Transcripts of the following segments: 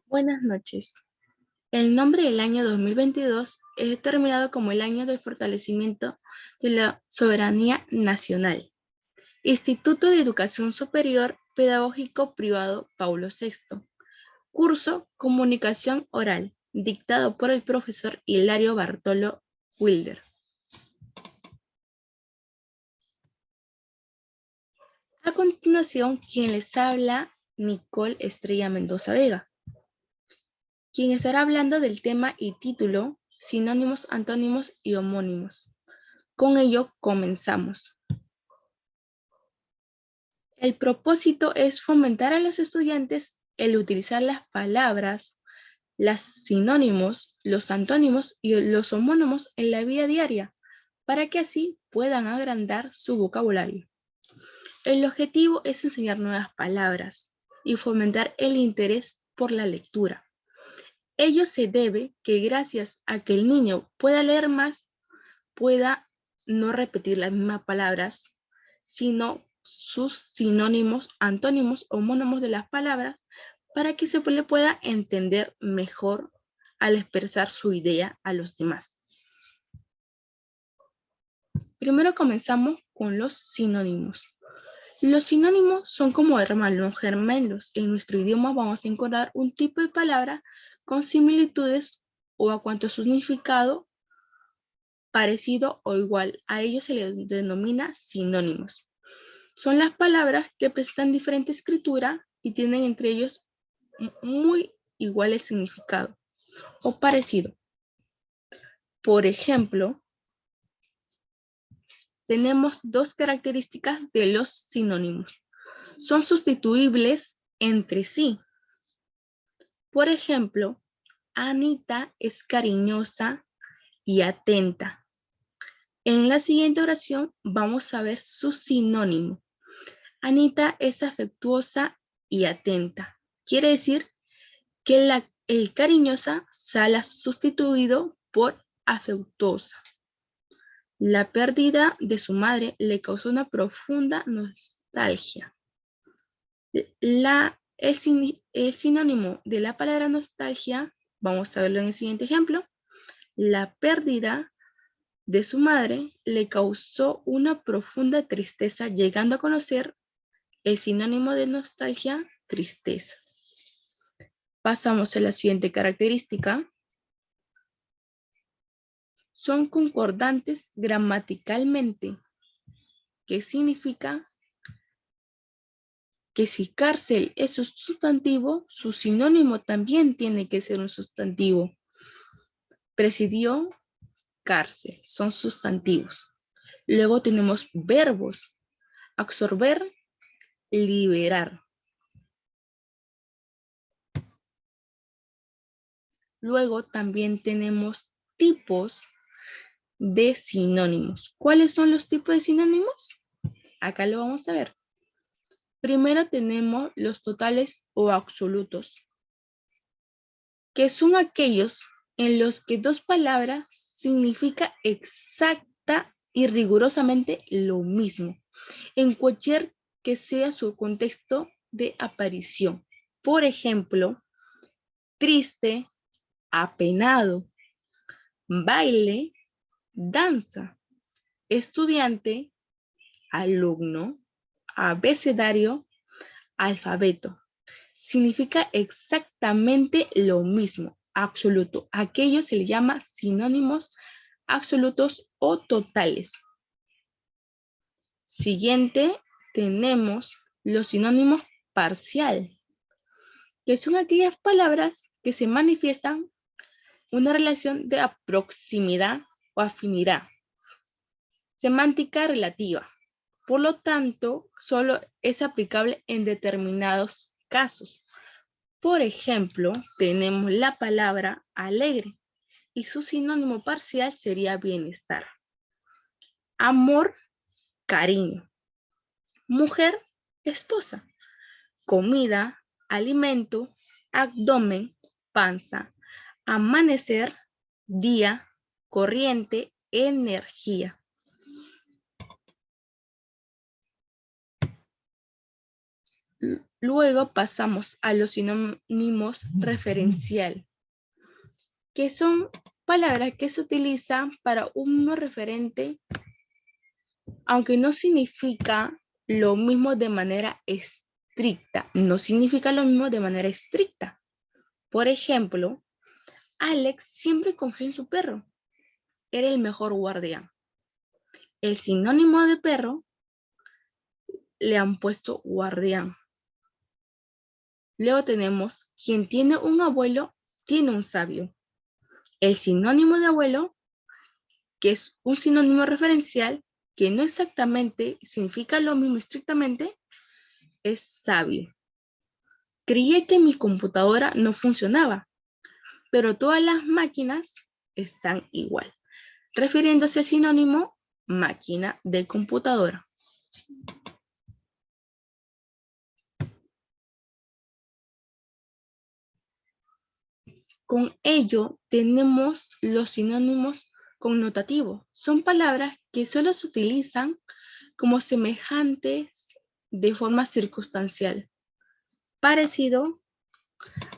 Buenas noches. El nombre del año 2022 es determinado como el año de fortalecimiento de la soberanía nacional. Instituto de Educación Superior Pedagógico Privado Paulo VI. Curso Comunicación Oral, dictado por el profesor Hilario Bartolo Wilder. A continuación, quien les habla, Nicole Estrella Mendoza Vega, quien estará hablando del tema y título sinónimos, antónimos y homónimos. Con ello comenzamos. El propósito es fomentar a los estudiantes el utilizar las palabras, los sinónimos, los antónimos y los homónimos en la vida diaria, para que así puedan agrandar su vocabulario. El objetivo es enseñar nuevas palabras y fomentar el interés por la lectura. Ello se debe que gracias a que el niño pueda leer más, pueda no repetir las mismas palabras, sino sus sinónimos, antónimos, homónimos de las palabras, para que se le pueda entender mejor al expresar su idea a los demás. Primero comenzamos con los sinónimos. Los sinónimos son como hermanos gemelos. En nuestro idioma vamos a encontrar un tipo de palabra con similitudes o a cuanto su significado parecido o igual. A ellos se les denomina sinónimos. Son las palabras que presentan diferente escritura y tienen entre ellos muy igual el significado o parecido. Por ejemplo, tenemos dos características de los sinónimos. Son sustituibles entre sí. Por ejemplo, Anita es cariñosa y atenta. En la siguiente oración vamos a ver su sinónimo. Anita es afectuosa y atenta. Quiere decir que el cariñosa sale sustituido por afectuosa. La pérdida de su madre le causó una profunda nostalgia. El sinónimo de la palabra nostalgia, vamos a verlo en el siguiente ejemplo. La pérdida de su madre le causó una profunda tristeza, llegando a conocer el sinónimo de nostalgia, tristeza. Pasamos a la siguiente característica. Son concordantes gramaticalmente, que significa que si cárcel es un sustantivo, su sinónimo también tiene que ser un sustantivo. Presidio, cárcel, son sustantivos. Luego tenemos verbos, absorber, liberar. Luego también tenemos tipos de sinónimos. ¿Cuáles son los tipos de sinónimos? Acá lo vamos a ver. Primero tenemos los totales o absolutos, que son aquellos en los que dos palabras significan exacta y rigurosamente lo mismo, en cualquier que sea su contexto de aparición. Por ejemplo, triste, apenado, baile, danza, estudiante, alumno, abecedario, alfabeto. Significa exactamente lo mismo, absoluto. Aquello se le llama sinónimos absolutos o totales. Siguiente, tenemos los sinónimos parcial, que son aquellas palabras que se manifiestan una relación de proximidad o afinidad. Semántica relativa. Por lo tanto, solo es aplicable en determinados casos. Por ejemplo, tenemos la palabra alegre y su sinónimo parcial sería bienestar. Amor, cariño. Mujer, esposa. Comida, alimento, abdomen, panza. Amanecer, día, corriente, energía. Luego pasamos a los sinónimos referencial, que son palabras que se utilizan para un mismo referente, aunque no significa lo mismo de manera estricta. No significa lo mismo de manera estricta. Por ejemplo, Alex siempre confió en su perro. Era el mejor guardián. El sinónimo de perro le han puesto guardián. Luego tenemos quien tiene un abuelo, tiene un sabio. El sinónimo de abuelo, que es un sinónimo referencial, que no exactamente significa lo mismo estrictamente, es sabio. Creí que mi computadora no funcionaba, pero todas las máquinas están igual, refiriéndose al sinónimo máquina de computadora. Con ello tenemos los sinónimos connotativos. Son palabras que solo se utilizan como semejantes de forma circunstancial, parecido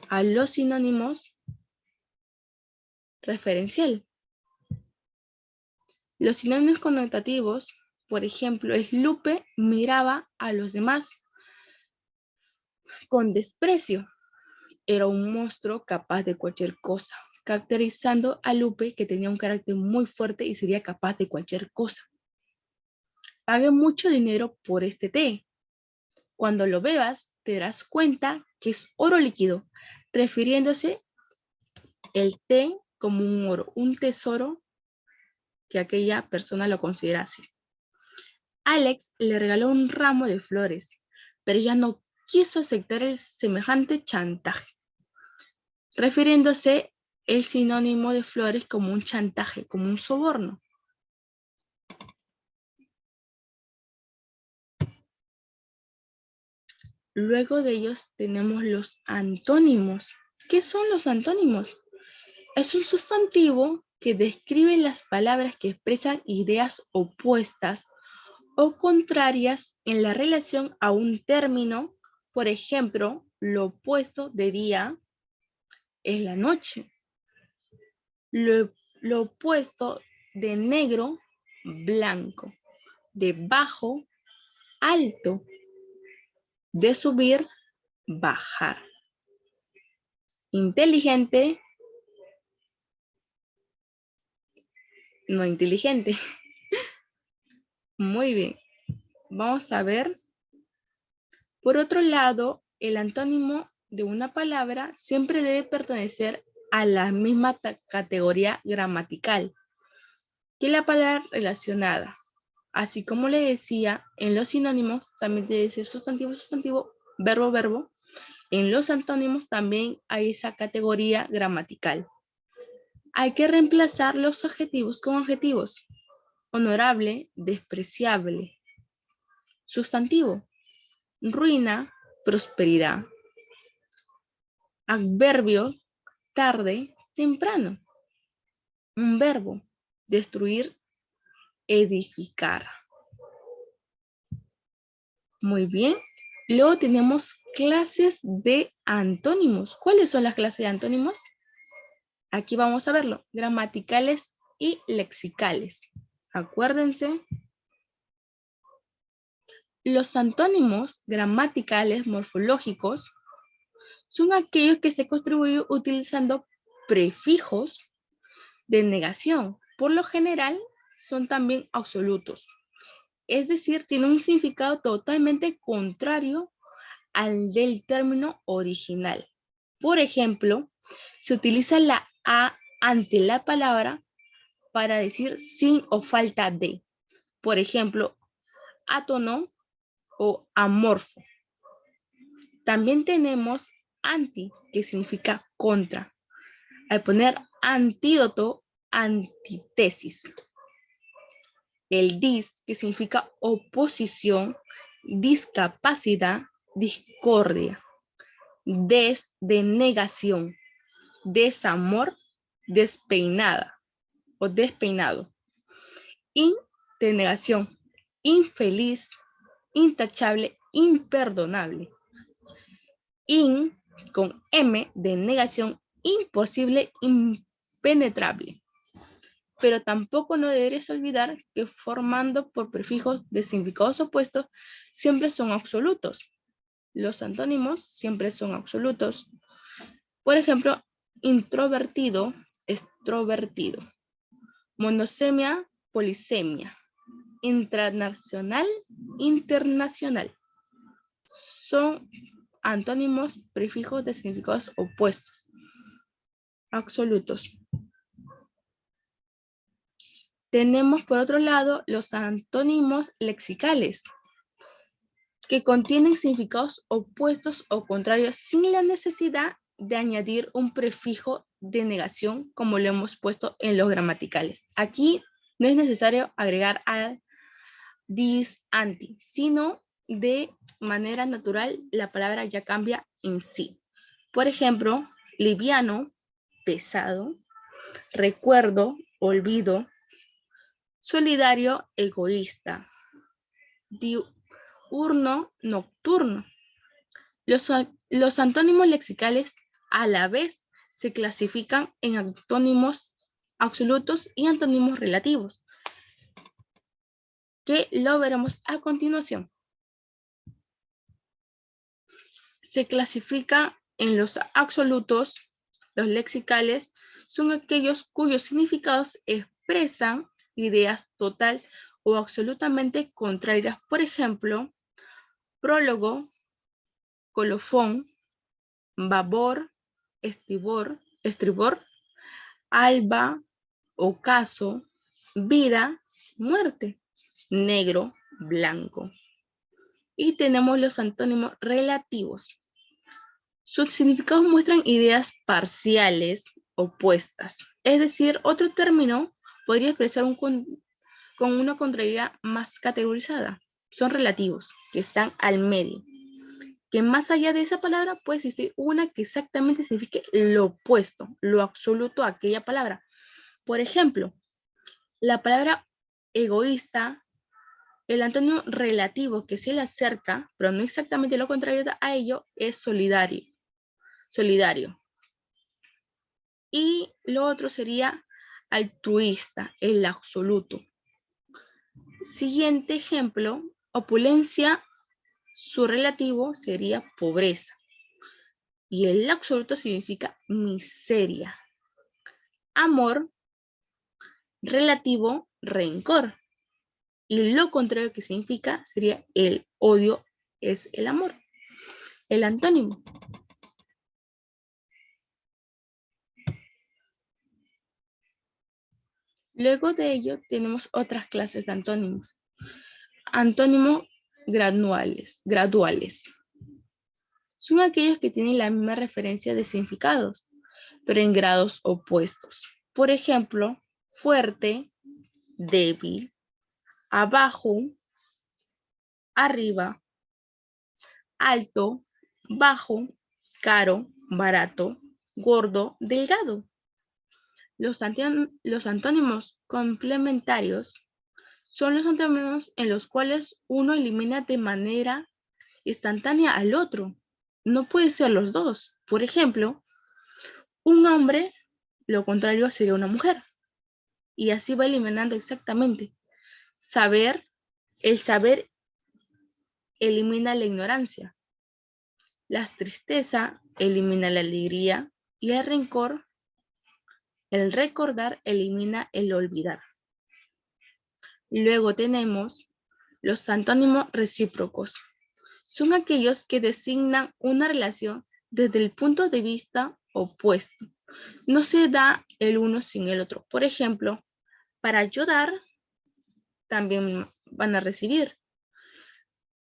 a los sinónimos referencial. Los sinónimos connotativos, por ejemplo, es Lupe miraba a los demás con desprecio. Era un monstruo capaz de cualquier cosa, caracterizando a Lupe, que tenía un carácter muy fuerte y sería capaz de cualquier cosa. Pague mucho dinero por este té. Cuando lo bebas, te darás cuenta que es oro líquido, refiriéndose el té como un oro, un tesoro que aquella persona lo considera así. Alex le regaló un ramo de flores, pero ella no quiso aceptar el semejante chantaje, refiriéndose el sinónimo de flores como un chantaje, como un soborno. Luego de ellos tenemos los antónimos. ¿Qué son los antónimos? Es un sustantivo que describe las palabras que expresan ideas opuestas o contrarias en la relación a un término. Por ejemplo, lo opuesto de día es la noche. Lo opuesto de negro, blanco. De bajo, alto. De subir, bajar. Inteligente, no inteligente. Muy bien. Vamos a ver. Por otro lado, el antónimo de una palabra siempre debe pertenecer a la misma categoría gramatical que la palabra relacionada. Así como le decía, en los sinónimos también debe ser sustantivo, sustantivo, verbo, verbo. En los antónimos también hay esa categoría gramatical. Hay que reemplazar los adjetivos con adjetivos. Honorable, despreciable. Sustantivo, ruina, prosperidad. Adverbio, tarde, temprano. Un verbo, destruir, edificar. Muy bien. Luego tenemos clases de antónimos. ¿Cuáles son las clases de antónimos? Aquí vamos a verlo. Gramaticales y lexicales. Acuérdense. Los antónimos gramaticales morfológicos son aquellos que se construyen utilizando prefijos de negación. Por lo general, son también absolutos. Es decir, tienen un significado totalmente contrario al del término original. Por ejemplo, se utiliza la a ante la palabra para decir sin o falta de. Por ejemplo, átono o amorfo. También tenemos anti, que significa contra. Al poner antídoto, antítesis. El dis, que significa oposición, discapacidad, discordia. Des, de negación. Desamor, despeinada o despeinado. In, de negación. Infeliz, intachable, imperdonable. In, con M, de negación, imposible, impenetrable. Pero tampoco no deberías olvidar que formando por prefijos de significados opuestos siempre son absolutos. Los antónimos siempre son absolutos. Por ejemplo, introvertido, extrovertido. Monosemia, polisemia. Intranacional, internacional. Son antónimos prefijos de significados opuestos, absolutos. Tenemos por otro lado los antónimos lexicales, que contienen significados opuestos o contrarios sin la necesidad de añadir un prefijo de negación como lo hemos puesto en los gramaticales. Aquí no es necesario agregar a, dis, anti, sino de manera natural la palabra ya cambia en sí. Por ejemplo, liviano, pesado, recuerdo, olvido, solidario, egoísta, diurno, nocturno. Los antónimos lexicales a la vez se clasifican en antónimos absolutos y antónimos relativos, que lo veremos a continuación. Se clasifica en los absolutos. Los lexicales son aquellos cuyos significados expresan ideas total o absolutamente contrarias. Por ejemplo, prólogo, colofón, babor, estribor, alba, ocaso, vida, muerte, negro, blanco. Y tenemos los antónimos relativos. Sus significados muestran ideas parciales opuestas. Es decir, otro término podría expresar con una contrariedad más categorizada. Son relativos, que están al medio. Que más allá de esa palabra puede existir una que exactamente signifique lo opuesto, lo absoluto a aquella palabra. Por ejemplo, la palabra egoísta, el antónimo relativo que se le acerca, pero no exactamente lo contrario a ello, es solidario. Y lo otro sería altruista, el absoluto. Siguiente ejemplo, opulencia, su relativo sería pobreza. Y el absoluto significa miseria. Amor, relativo, rencor. Y lo contrario que significa sería el odio, es el amor. El antónimo. Luego de ello tenemos otras clases de antónimos. Antónimos graduales. Son aquellos que tienen la misma referencia de significados, pero en grados opuestos. Por ejemplo, fuerte, débil, abajo, arriba, alto, bajo, caro, barato, gordo, delgado. Los antónimos complementarios son los antónimos en los cuales uno elimina de manera instantánea al otro. No puede ser los dos. Por ejemplo, un hombre, lo contrario sería una mujer. Y así va eliminando exactamente. El saber elimina la ignorancia. La tristeza elimina la alegría y el rencor, el recordar elimina el olvidar. Luego tenemos los antónimos recíprocos. Son aquellos que designan una relación desde el punto de vista opuesto. No se da el uno sin el otro. Por ejemplo, para ayudar, también van a recibir.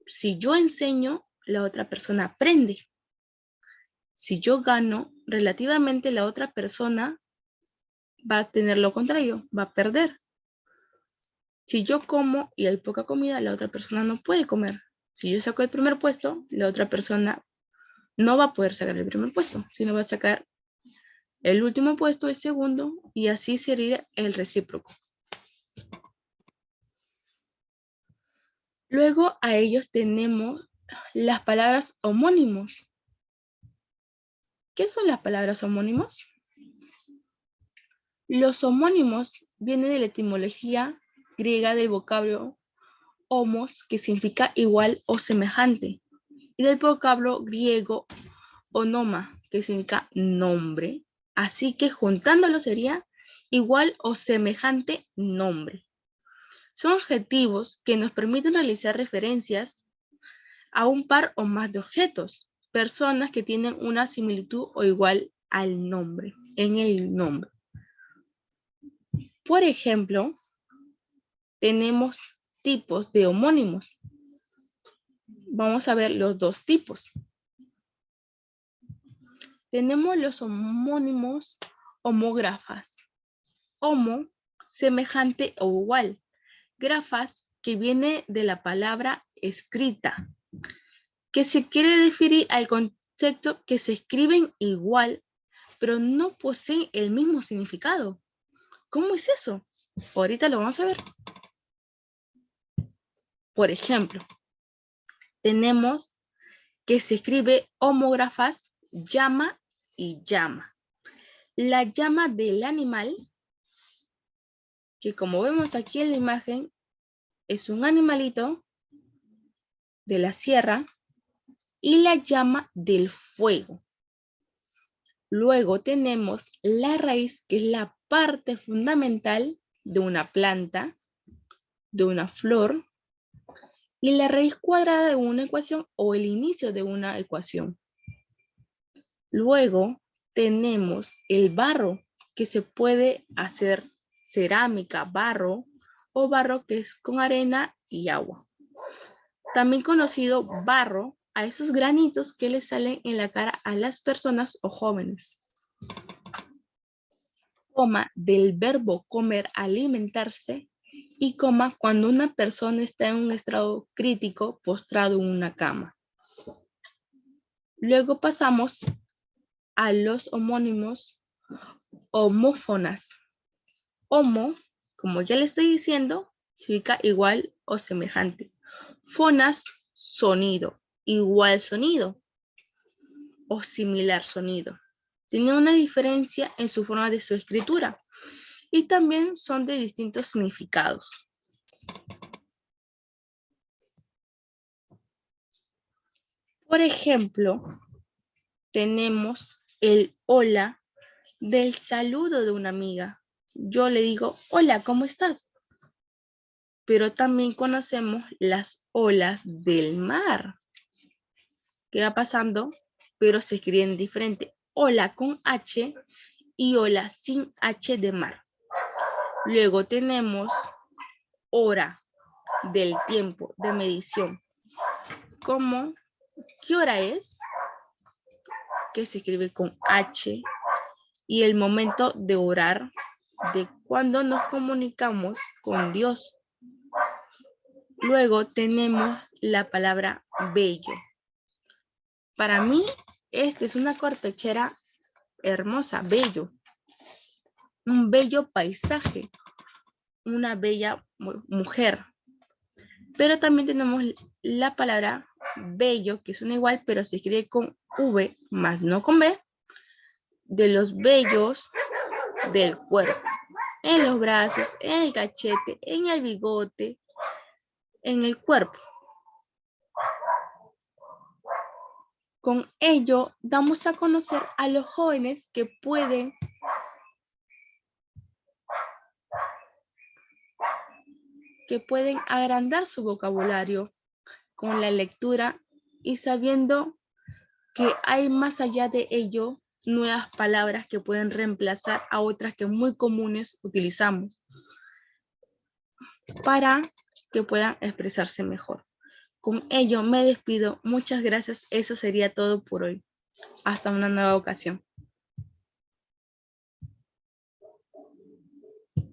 Si yo enseño, la otra persona aprende. Si yo gano, relativamente la otra persona va a tener lo contrario, va a perder. Si yo como y hay poca comida, la otra persona no puede comer. Si yo saco el primer puesto, la otra persona no va a poder sacar el primer puesto, sino va a sacar el último puesto, el segundo, y así sería el recíproco. Luego a ellos tenemos las palabras homónimos. ¿Qué son las palabras homónimos? Los homónimos vienen de la etimología griega del vocablo homos, que significa igual o semejante, y del vocablo griego onoma, que significa nombre. Así que juntándolo sería igual o semejante nombre. Son adjetivos que nos permiten realizar referencias a un par o más de objetos, personas que tienen una similitud o igual al nombre, en el nombre. Por ejemplo, tenemos tipos de homónimos. Vamos a ver los dos tipos. Tenemos los homónimos homógrafas. Homo, semejante o igual. Grafas, que viene de la palabra escrita, que se quiere referir al concepto que se escriben igual, pero no poseen el mismo significado. ¿Cómo es eso? Ahorita lo vamos a ver. Por ejemplo, tenemos que se escribe homógrafas, llama y llama. La llama del animal, que como vemos aquí en la imagen, es un animalito de la sierra, y la llama del fuego. Luego tenemos la raíz, que es la parte fundamental de una planta, de una flor, y la raíz cuadrada de una ecuación o el inicio de una ecuación. Luego tenemos el barro, que se puede hacer cerámica, barro, o barro que es con arena y agua. También conocido barro a esos granitos que le salen en la cara a las personas o jóvenes. Coma del verbo comer, alimentarse, y coma cuando una persona está en un estado crítico postrado en una cama. Luego pasamos a los homónimos homófonas. Homo, como ya le estoy diciendo, significa igual o semejante. Fonas, sonido, igual sonido o similar sonido. Tienen una diferencia en su forma de su escritura y también son de distintos significados. Por ejemplo, tenemos el hola del saludo de una amiga. Yo le digo, hola, ¿cómo estás? Pero también conocemos las olas del mar. ¿Qué va pasando? Pero se escriben diferente. Hola con H y hola sin H de mar. Luego tenemos hora del tiempo de medición. ¿Cómo? ¿Qué hora es? Que se escribe con H. Y el momento de orar, de cuando nos comunicamos con Dios. Luego tenemos la palabra bello. Para mí, esta es una cortechera hermosa, bello. Un bello paisaje, una bella mujer. Pero también tenemos la palabra bello, que suena igual, pero se escribe con V, más no con B, de los vellos del cuerpo. En los brazos, en el cachete, en el bigote, en el cuerpo. Con ello, damos a conocer a los jóvenes que pueden agrandar su vocabulario con la lectura y sabiendo que hay más allá de ello nuevas palabras que pueden reemplazar a otras que muy comunes utilizamos para que puedan expresarse mejor. Con ello me despido. Muchas gracias. Eso sería todo por hoy. Hasta una nueva ocasión.